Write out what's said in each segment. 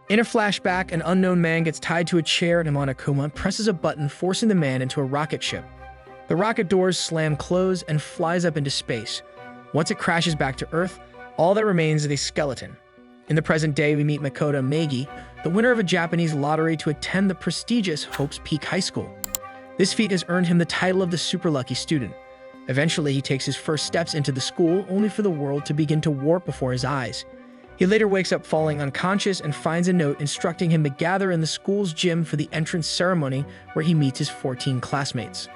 In a flashback, an unknown man gets tied to a chair and Monokuma presses a button, forcing the man into a rocket ship. The rocket doors slam closed and flies up into space. Once it crashes back to Earth, all that remains is a skeleton. In the present day, we meet Makoto Naegi, the winner of a Japanese lottery to attend the prestigious Hope's Peak High School. This feat has earned him the title of the super lucky student. Eventually, he takes his first steps into the school, only for the world to begin to warp before his eyes. He later wakes up falling unconscious and finds a note instructing him to gather in the school's gym for the entrance ceremony, where he meets his 14 classmates.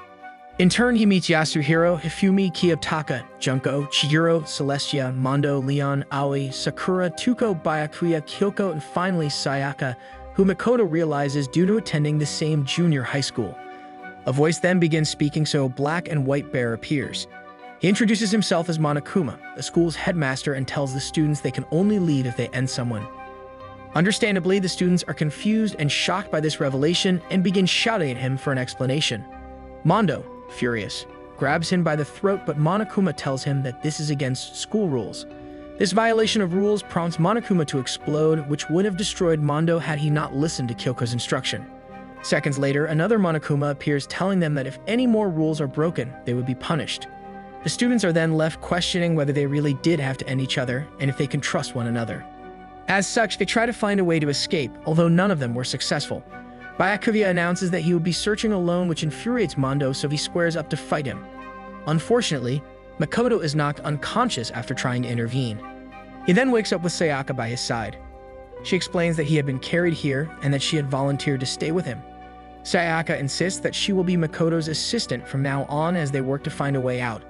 In turn, he meets Yasuhiro, Hifumi, Kiyotaka, Junko, Chihiro, Celestia, Mondo, Leon, Aoi, Sakura, Tuko, Byakuya, Kyoko, and finally Sayaka, who Makoto realizes due to attending the same junior high school. A voice then begins speaking, so a black and white bear appears. He introduces himself as Monokuma, the school's headmaster, and tells the students they can only leave if they end someone. Understandably, the students are confused and shocked by this revelation and begin shouting at him for an explanation. Mondo, furious, grabs him by the throat, but Monokuma tells him that this is against school rules. This violation of rules prompts Monokuma to explode, which would have destroyed Mondo had he not listened to Kyoko's instruction. Seconds later, another Monokuma appears, telling them that if any more rules are broken, they would be punished. The students are then left questioning whether they really did have to end each other and if they can trust one another. As such, they try to find a way to escape, although none of them were successful. Byakuya announces that he would be searching alone, which infuriates Mondo, so he squares up to fight him. Unfortunately, Makoto is knocked unconscious after trying to intervene. He then wakes up with Sayaka by his side. She explains that he had been carried here and that she had volunteered to stay with him. Sayaka insists that she will be Makoto's assistant from now on as they work to find a way out.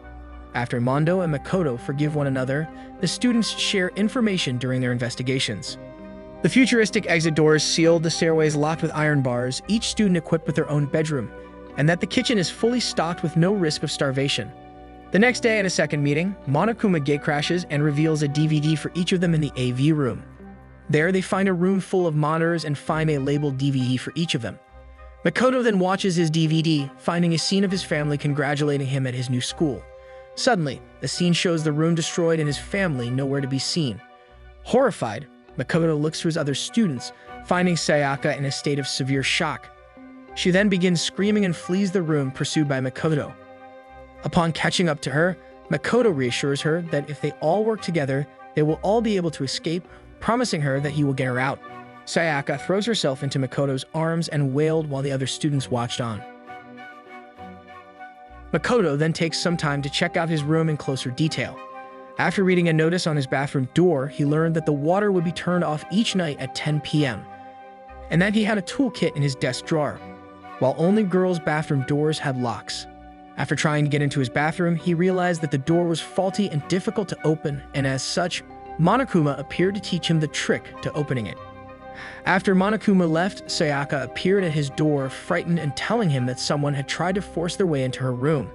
After Mondo and Makoto forgive one another, the students share information during their investigations. The futuristic exit doors sealed, the stairways locked with iron bars, each student equipped with their own bedroom, and that the kitchen is fully stocked with no risk of starvation. The next day at a second meeting, Monokuma gatecrashes and reveals a DVD for each of them in the AV room. There, they find a room full of monitors and find a labeled DVD for each of them. Makoto then watches his DVD, finding a scene of his family congratulating him at his new school. Suddenly, the scene shows the room destroyed and his family nowhere to be seen. Horrified, Makoto looks to his other students, finding Sayaka in a state of severe shock. She then begins screaming and flees the room, pursued by Makoto. Upon catching up to her, Makoto reassures her that if they all work together, they will all be able to escape, promising her that he will get her out. Sayaka throws herself into Makoto's arms and wailed while the other students watched on. Makoto then takes some time to check out his room in closer detail. After reading a notice on his bathroom door, he learned that the water would be turned off each night at 10 p.m., and that he had a toolkit in his desk drawer, while only girls' bathroom doors had locks. After trying to get into his bathroom, he realized that the door was faulty and difficult to open, and as such, Monokuma appeared to teach him the trick to opening it. After Monokuma left, Sayaka appeared at his door, frightened and telling him that someone had tried to force their way into her room.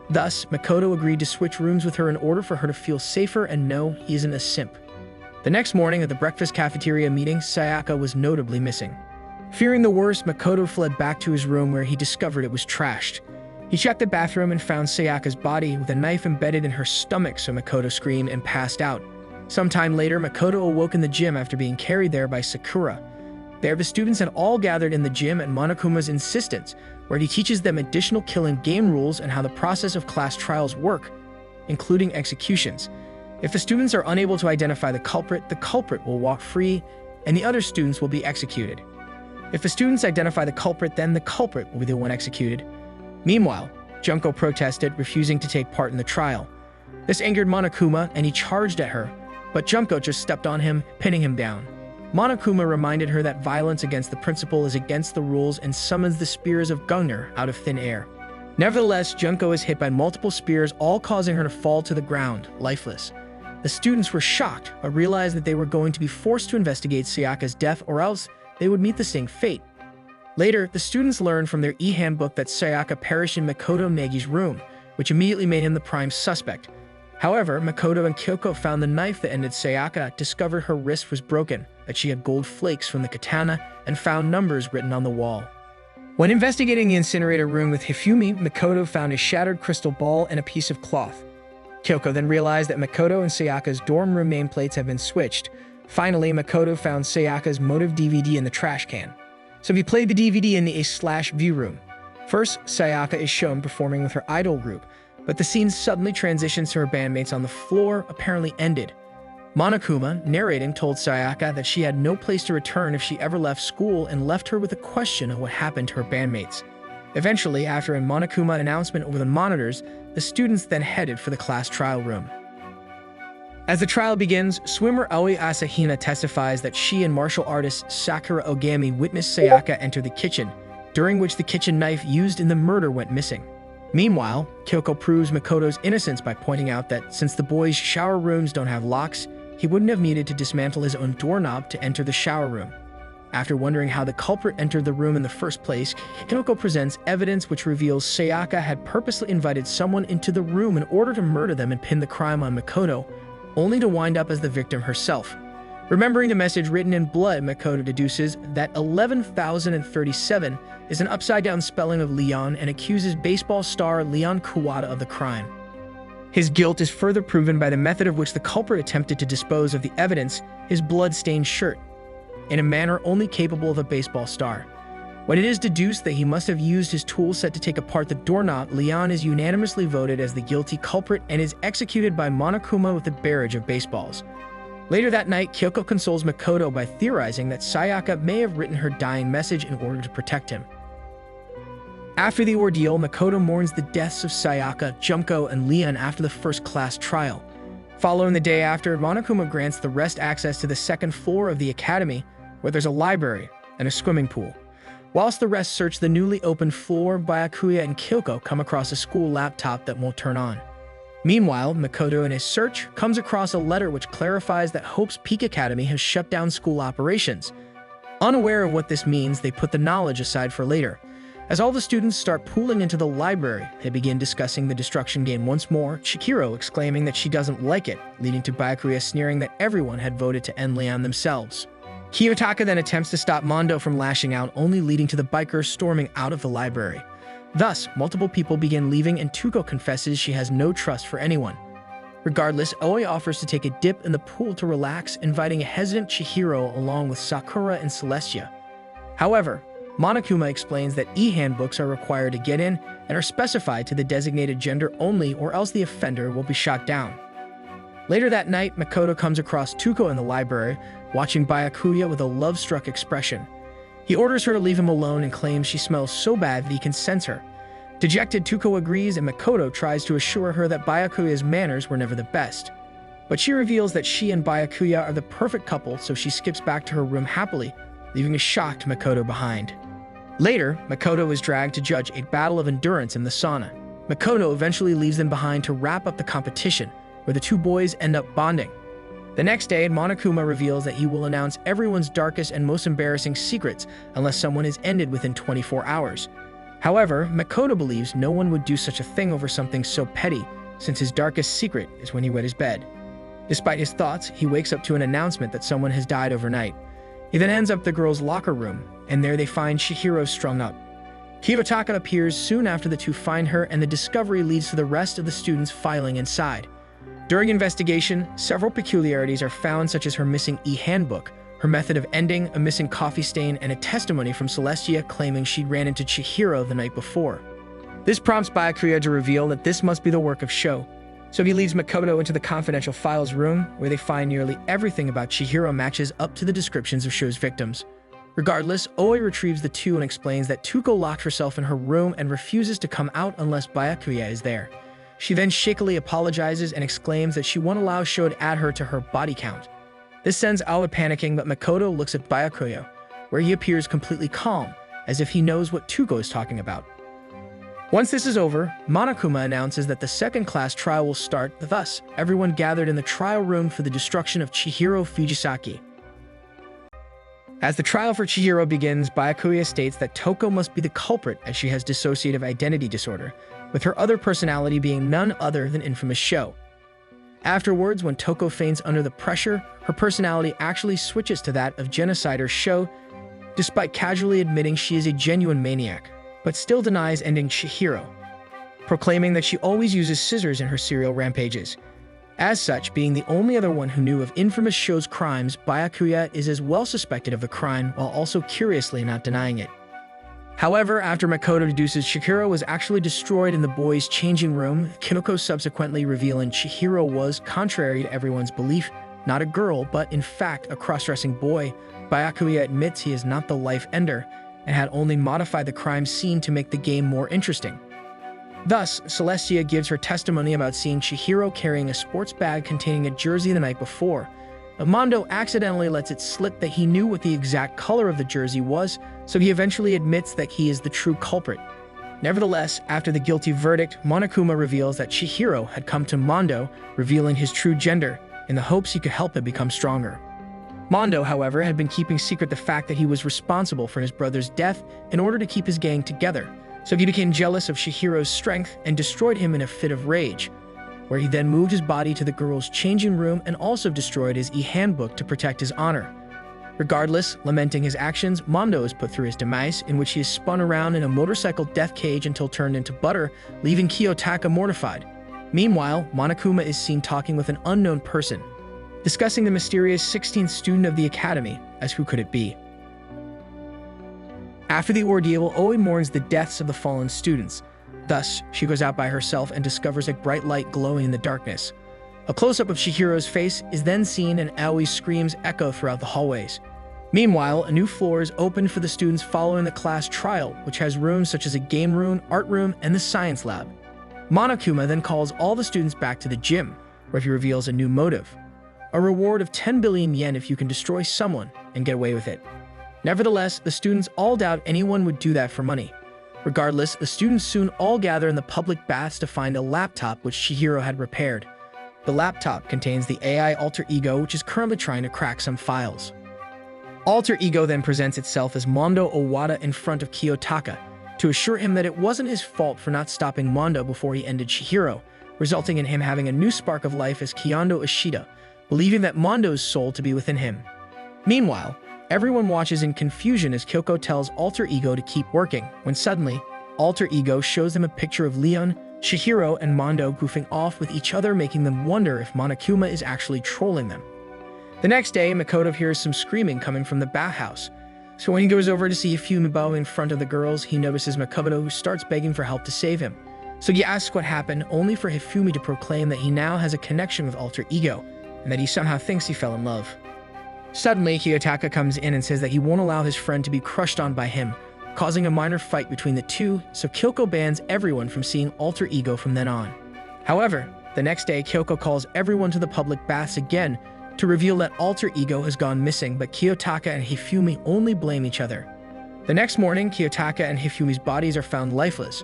Thus, Makoto agreed to switch rooms with her in order for her to feel safer and know he isn't a simp. The next morning at the breakfast cafeteria meeting, Sayaka was notably missing. Fearing the worst, Makoto fled back to his room where he discovered it was trashed. He checked the bathroom and found Sayaka's body with a knife embedded in her stomach, so Makoto screamed and passed out. Sometime later, Makoto awoke in the gym after being carried there by Sakura. There, the students had all gathered in the gym at Monokuma's insistence, where he teaches them additional killing game rules and how the process of class trials work, including executions. If the students are unable to identify the culprit will walk free, and the other students will be executed. If the students identify the culprit, then the culprit will be the one executed. Meanwhile, Junko protested, refusing to take part in the trial. This angered Monokuma, and he charged at her, but Junko just stepped on him, pinning him down. Monokuma reminded her that violence against the principal is against the rules and summons the spears of Gungnir out of thin air. Nevertheless, Junko is hit by multiple spears, all causing her to fall to the ground, lifeless. The students were shocked, but realized that they were going to be forced to investigate Sayaka's death, or else they would meet the same fate. Later, the students learned from their e-handbook that Sayaka perished in Makoto Naegi's room, which immediately made him the prime suspect. However, Makoto and Kyoko found the knife that ended Sayaka, discovered her wrist was broken, that she had gold flakes from the katana, and found numbers written on the wall. When investigating the incinerator room with Hifumi, Makoto found a shattered crystal ball and a piece of cloth. Kyoko then realized that Makoto and Sayaka's dorm room nameplates had been switched, Finally, Makoto found Sayaka's motive DVD in the trash can. So he played the DVD in the A/view room. First, Sayaka is shown performing with her idol group, but the scene suddenly transitions to her bandmates on the floor, apparently ended. Monokuma, narrating, told Sayaka that she had no place to return if she ever left school and left her with a question of what happened to her bandmates. Eventually, after a Monokuma announcement over the monitors, the students then headed for the class trial room. As the trial begins, swimmer Aoi Asahina testifies that she and martial artist Sakura Ogami witnessed Sayaka enter the kitchen, during which the kitchen knife used in the murder went missing. Meanwhile, Kyoko proves Makoto's innocence by pointing out that since the boys' shower rooms don't have locks, he wouldn't have needed to dismantle his own doorknob to enter the shower room. After wondering how the culprit entered the room in the first place, Kyoko presents evidence which reveals Sayaka had purposely invited someone into the room in order to murder them and pin the crime on Makoto, only to wind up as the victim herself. Remembering the message written in blood, Makoto deduces that 11,037 is an upside-down spelling of Leon and accuses baseball star Leon Kuwata of the crime. His guilt is further proven by the method of which the culprit attempted to dispose of the evidence, his blood-stained shirt, in a manner only capable of a baseball star. When it is deduced that he must have used his tool set to take apart the doorknob, Leon is unanimously voted as the guilty culprit and is executed by Monokuma with a barrage of baseballs. Later that night, Kyoko consoles Makoto by theorizing that Sayaka may have written her dying message in order to protect him. After the ordeal, Makoto mourns the deaths of Sayaka, Junko, and Leon after the first-class trial. Following the day after, Monokuma grants the rest access to the second floor of the academy, where there's a library and a swimming pool. Whilst the rest search the newly opened floor, Byakuya and Kyoko come across a school laptop that won't turn on. Meanwhile, Makoto in his search comes across a letter which clarifies that Hope's Peak Academy has shut down school operations. Unaware of what this means, they put the knowledge aside for later. As all the students start pooling into the library, they begin discussing the destruction game once more, Chihiro exclaiming that she doesn't like it, leading to Byakuya sneering that everyone had voted to end Leon themselves. Kiyotaka then attempts to stop Mondo from lashing out, only leading to the bikers storming out of the library. Thus, multiple people begin leaving and Tuko confesses she has no trust for anyone. Regardless, Aoi offers to take a dip in the pool to relax, inviting a hesitant Chihiro along with Sakura and Celestia. However, Monokuma explains that e-handbooks are required to get in and are specified to the designated gender only, or else the offender will be shot down. Later that night, Makoto comes across Tuko in the library, watching Byakuya with a love-struck expression. He orders her to leave him alone and claims she smells so bad that he can sense her. Dejected, Tuko agrees and Makoto tries to assure her that Byakuya's manners were never the best. But she reveals that she and Byakuya are the perfect couple, so she skips back to her room happily, leaving a shocked Makoto behind. Later, Makoto is dragged to judge a battle of endurance in the sauna. Makoto eventually leaves them behind to wrap up the competition, where the two boys end up bonding. The next day, Monokuma reveals that he will announce everyone's darkest and most embarrassing secrets unless someone is ended within 24 hours. However, Makoto believes no one would do such a thing over something so petty, since his darkest secret is when he wet his bed. Despite his thoughts, he wakes up to an announcement that someone has died overnight. He then ends up the girls' locker room, and there they find Chihiro strung up. Kiyotaka appears soon after the two find her, and the discovery leads to the rest of the students filing inside. During investigation, several peculiarities are found, such as her missing e-handbook, her method of ending, a missing coffee stain, and a testimony from Celestia claiming she'd ran into Chihiro the night before. This prompts Byakuya to reveal that this must be the work of Sho, so he leads Makoto into the confidential files room, where they find nearly everything about Chihiro matches up to the descriptions of Sho's victims. Regardless, Aoi retrieves the two and explains that Tuko locked herself in her room and refuses to come out unless Byakuya is there. She then shakily apologizes and exclaims that she won't allow Sho to add her to her body count. This sends Aoi panicking, but Makoto looks at Byakuya, where he appears completely calm, as if he knows what Tuko is talking about. Once this is over, Monokuma announces that the second-class trial will start, thus everyone gathered in the trial room for the destruction of Chihiro Fujisaki. As the trial for Chihiro begins, Byakuya states that Toko must be the culprit as she has dissociative identity disorder, with her other personality being none other than infamous Sho. Afterwards, when Toko faints under the pressure, her personality actually switches to that of genocider Sho, despite casually admitting she is a genuine maniac, but still denies ending Chihiro, proclaiming that she always uses scissors in her serial rampages. As such, being the only other one who knew of infamous Sho's crimes, Byakuya is as well suspected of the crime while also curiously not denying it. However, after Makoto deduces Chihiro was actually destroyed in the boys' changing room, Kyoko subsequently revealing Chihiro was, contrary to everyone's belief, not a girl, but in fact a cross-dressing boy. Byakuya admits he is not the life ender and had only modified the crime scene to make the game more interesting. Thus, Celestia gives her testimony about seeing Chihiro carrying a sports bag containing a jersey the night before. Mondo accidentally lets it slip that he knew what the exact color of the jersey was, so he eventually admits that he is the true culprit. Nevertheless, after the guilty verdict, Monokuma reveals that Chihiro had come to Mondo, revealing his true gender, in the hopes he could help him become stronger. Mondo, however, had been keeping secret the fact that he was responsible for his brother's death in order to keep his gang together, so he became jealous of Chihiro's strength and destroyed him in a fit of rage, where he then moved his body to the girl's changing room and also destroyed his e-handbook to protect his honor. Regardless, lamenting his actions, Mondo is put through his demise, in which he is spun around in a motorcycle death cage until turned into butter, leaving Kiyotaka mortified. Meanwhile, Monokuma is seen talking with an unknown person, discussing the mysterious 16th student of the academy, as who could it be? After the ordeal, Oi mourns the deaths of the fallen students. Thus, she goes out by herself and discovers a bright light glowing in the darkness. A close-up of Chihiro's face is then seen and Aoi's screams echo throughout the hallways. Meanwhile, a new floor is opened for the students following the class trial, which has rooms such as a game room, art room, and the science lab. Monokuma then calls all the students back to the gym, where he reveals a new motive: a reward of 10 billion yen if you can destroy someone and get away with it. Nevertheless, the students all doubt anyone would do that for money. Regardless, the students soon all gather in the public baths to find a laptop which Chihiro had repaired. The laptop contains the AI alter ego, which is currently trying to crack some files. Alter ego then presents itself as Mondo Owada in front of Kiyotaka, to assure him that it wasn't his fault for not stopping Mondo before he ended Chihiro, resulting in him having a new spark of life as Kyondo Ishida, believing that Mondo's soul to be within him. Meanwhile, everyone watches in confusion as Kyoko tells Alter Ego to keep working, when suddenly, Alter Ego shows them a picture of Leon, Chihiro, and Mondo goofing off with each other, making them wonder if Monokuma is actually trolling them. The next day, Makoto hears some screaming coming from the bathhouse. So when he goes over to see Hifumi in front of the girls, he notices Makoto, who starts begging for help to save him. So he asks what happened, only for Hifumi to proclaim that he now has a connection with Alter Ego, and that he somehow thinks he fell in love. Suddenly, Kiyotaka comes in and says that he won't allow his friend to be crushed on by him, causing a minor fight between the two, so Kyoko bans everyone from seeing Alter Ego from then on. However, the next day, Kyoko calls everyone to the public baths again to reveal that Alter Ego has gone missing, but Kiyotaka and Hifumi only blame each other. The next morning, Kiyotaka and Hifumi's bodies are found lifeless,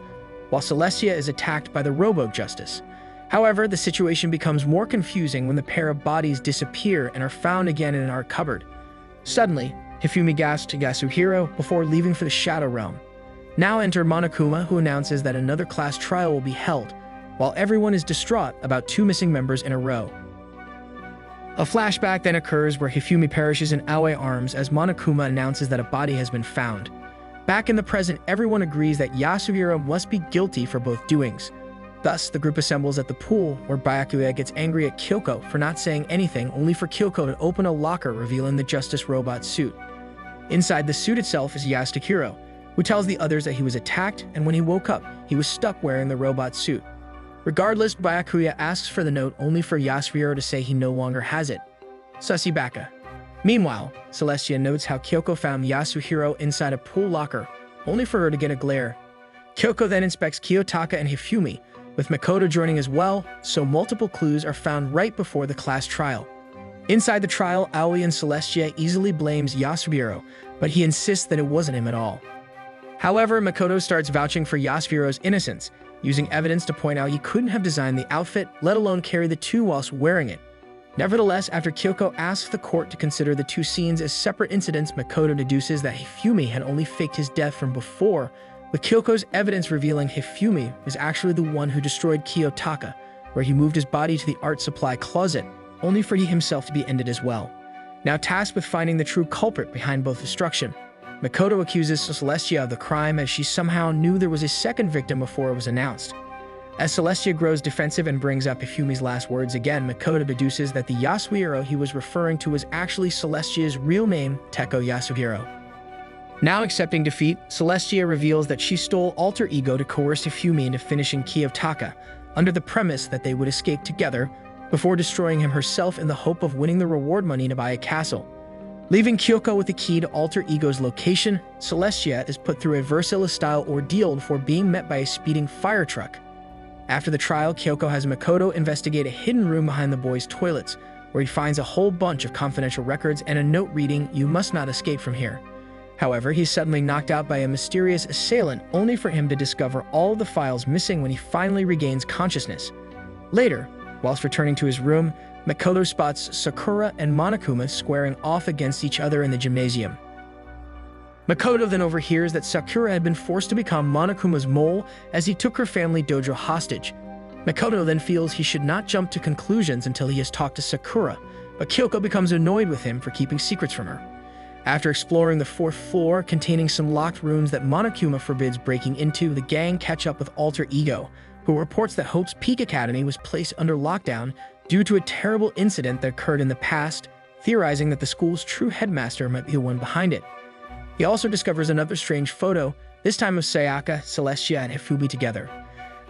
while Celestia is attacked by the Robo-Justice. However, the situation becomes more confusing when the pair of bodies disappear and are found again in an art cupboard. Suddenly, Hifumi gasps to Yasuhiro before leaving for the Shadow Realm. Now enter Monokuma, who announces that another class trial will be held, while everyone is distraught about two missing members in a row. A flashback then occurs where Hifumi perishes in Aoi arms as Monokuma announces that a body has been found. Back in the present, everyone agrees that Yasuhiro must be guilty for both doings. Thus, the group assembles at the pool, where Byakuya gets angry at Kyoko for not saying anything, only for Kyoko to open a locker revealing the Justice Robot suit. Inside the suit itself is Yasuhiro, who tells the others that he was attacked, and when he woke up, he was stuck wearing the robot suit. Regardless, Byakuya asks for the note, only for Yasuhiro to say he no longer has it. Sussy Baka. Meanwhile, Celestia notes how Kyoko found Yasuhiro inside a pool locker, only for her to get a glare. Kyoko then inspects Kiyotaka and Hifumi, with Makoto joining as well, so multiple clues are found right before the class trial. Inside the trial, Aoi and Celestia easily blames Yasuhiro, but he insists that it wasn't him at all. However, Makoto starts vouching for Yasuhiro's innocence, using evidence to point out he couldn't have designed the outfit, let alone carry the two whilst wearing it. Nevertheless, after Kyoko asks the court to consider the two scenes as separate incidents, Makoto deduces that Hifumi had only faked his death from before, with Kyoko's evidence revealing Hifumi was actually the one who destroyed Kiyotaka, where he moved his body to the art supply closet, only for he himself to be ended as well. Now tasked with finding the true culprit behind both destruction, Makoto accuses Celestia of the crime as she somehow knew there was a second victim before it was announced. As Celestia grows defensive and brings up Hifumi's last words again, Makoto deduces that the Yasuhiro he was referring to was actually Celestia's real name, Teko Yasuhiro. Now accepting defeat, Celestia reveals that she stole alter ego to coerce Hifumi into finishing Key of Taka, under the premise that they would escape together, before destroying him herself in the hope of winning the reward money to buy a castle. Leaving Kyoko with the key to alter ego's location, Celestia is put through a Versilla-style ordeal before being met by a speeding fire truck. After the trial, Kyoko has Makoto investigate a hidden room behind the boys' toilets, where he finds a whole bunch of confidential records and a note reading, "You must not escape from here." However, he's suddenly knocked out by a mysterious assailant, only for him to discover all of the files missing when he finally regains consciousness. Later, whilst returning to his room, Makoto spots Sakura and Monokuma squaring off against each other in the gymnasium. Makoto then overhears that Sakura had been forced to become Monokuma's mole as he took her family dojo hostage. Makoto then feels he should not jump to conclusions until he has talked to Sakura, but Kyoko becomes annoyed with him for keeping secrets from her. After exploring the 4th floor containing some locked rooms that Monokuma forbids breaking into, the gang catch up with Alter Ego, who reports that Hope's Peak Academy was placed under lockdown due to a terrible incident that occurred in the past, theorizing that the school's true headmaster might be the one behind it. He also discovers another strange photo, this time of Sayaka, Celestia, and Hifumi together.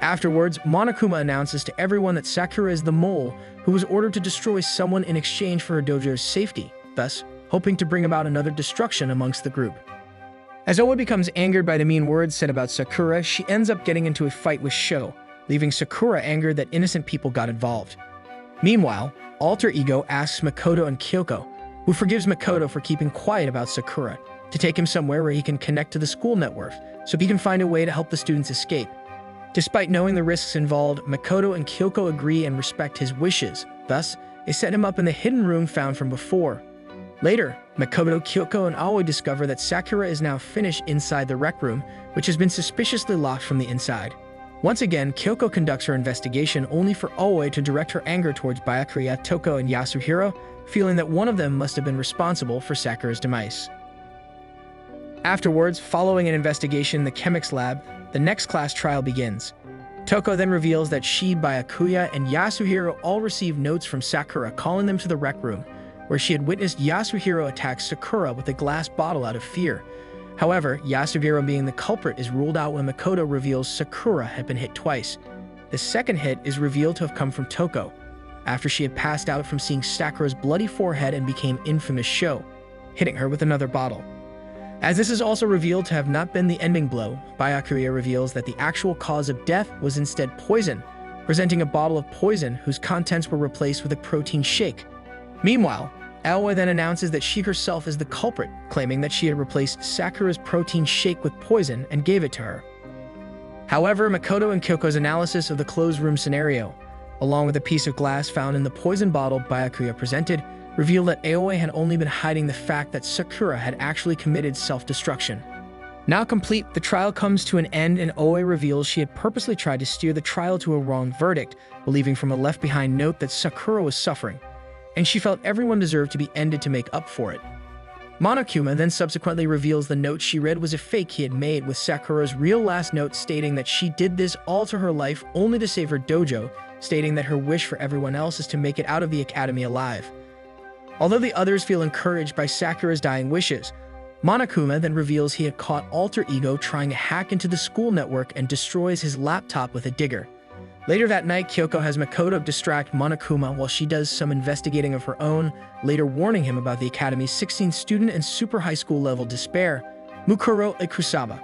Afterwards, Monokuma announces to everyone that Sakura is the mole who was ordered to destroy someone in exchange for her dojo's safety, thus hoping to bring about another destruction amongst the group. As Oa becomes angered by the mean words said about Sakura, she ends up getting into a fight with Sho, leaving Sakura angered that innocent people got involved. Meanwhile, Alter Ego asks Makoto and Kyoko, who forgives Makoto for keeping quiet about Sakura, to take him somewhere where he can connect to the school network, so he can find a way to help the students escape. Despite knowing the risks involved, Makoto and Kyoko agree and respect his wishes. Thus, they set him up in the hidden room found from before. Later, Makoto, Kyoko, and Aoi discover that Sakura is now finished inside the rec room, which has been suspiciously locked from the inside. Once again, Kyoko conducts her investigation only for Aoi to direct her anger towards Byakuya, Toko, and Yasuhiro, feeling that one of them must have been responsible for Sakura's demise. Afterwards, following an investigation in the chemics lab, the next class trial begins. Toko then reveals that she, Byakuya, and Yasuhiro all received notes from Sakura calling them to the rec room, where she had witnessed Yasuhiro attack Sakura with a glass bottle out of fear. However, Yasuhiro being the culprit is ruled out when Makoto reveals Sakura had been hit twice. The second hit is revealed to have come from Toko, after she had passed out from seeing Sakura's bloody forehead and became infamous Sho, hitting her with another bottle. As this is also revealed to have not been the ending blow, Byakuya reveals that the actual cause of death was instead poison, presenting a bottle of poison whose contents were replaced with a protein shake. Meanwhile, Aoi then announces that she herself is the culprit, claiming that she had replaced Sakura's protein shake with poison and gave it to her. However, Makoto and Kyoko's analysis of the closed room scenario, along with a piece of glass found in the poison bottle Byakuya presented, revealed that Aoi had only been hiding the fact that Sakura had actually committed self-destruction. Now complete, the trial comes to an end and Aoi reveals she had purposely tried to steer the trial to a wrong verdict, believing from a left-behind note that Sakura was suffering, and she felt everyone deserved to be ended to make up for it. Monokuma then subsequently reveals the note she read was a fake he had made, with Sakura's real last note stating that she did this all to her life only to save her dojo, stating that her wish for everyone else is to make it out of the academy alive. Although the others feel encouraged by Sakura's dying wishes, Monokuma then reveals he had caught Alter Ego trying to hack into the school network and destroys his laptop with a digger. Later that night, Kyoko has Makoto distract Monokuma while she does some investigating of her own, later warning him about the Academy's 16th student and super high school level despair, Mukuro Ikusaba.